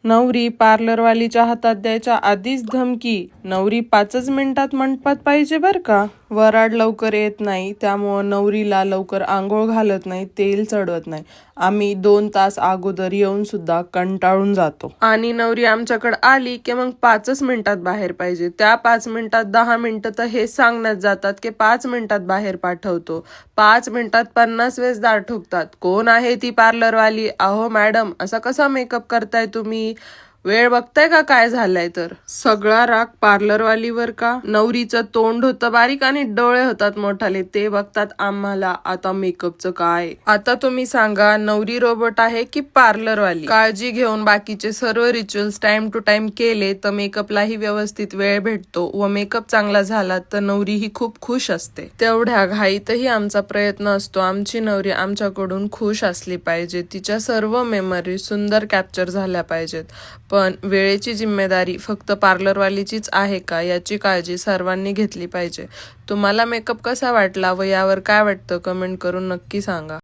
नवरी पार्लरवालीच्या हातात द्यायच्या आधीच धमकी, नवरी 5च मिनिटात मंडपात पाहिजे बर का. वराड लवकर येत नाही, त्यामुळं नवरीला लवकर आंघोळ घालत नाही, तेल चढवत नाही. आम्ही 2 तास अगोदर येऊन सुद्धा कंटाळून जातो. आणि नवरी आमच्याकडे आली की मग 5च मिनिटात बाहेर पाहिजे. त्या 5 मिनिटात 10 मिनिटं तर हे सांगण्यात जातात की 5 मिनिटात बाहेर पाठवतो. 5 मिनिटात 50 वेळेस दार ठोकतात. कोण आहे ती पार्लरवाली? अहो मॅडम, असा कसा मेकअप करताय तुम्ही? वेळ बघताय का काय झालाय तर? सगळा राग पार्लरवालीवर का? नवरीचं तोंड होतं बारीक आणि डोळे होतात मोठाले, ते बघतात आम्हाला. आता मेकअपचं काय? आता तुम्ही सांगा, नवरी रोबोट आहे की पार्लरवाली? काळजी घेऊन बाकीचे सर्व रिच्युअल्स टाइम टू टाइम केले तर मेकअपलाही व्यवस्थित वेळ भेटतो व मेकअप चांगला झाला तर नवरी ही खूप खुश असते. तेवढ्या घाईतही आमचा प्रयत्न असतो आमची नवरी आमच्याकडून खुश असली पाहिजे, तिच्या सर्व मेमरी सुंदर कॅप्चर झाल्या पाहिजेत. पण वेळेची जिम्मेदारी फक्त पार्लरवालीचीच आहे का, याची काळजी सर्वांनी घेतली पाहिजे. तुम्हाला मेकअप कसा वाटला व यावर काय वाटतं कमेंट करून नक्की सांगा.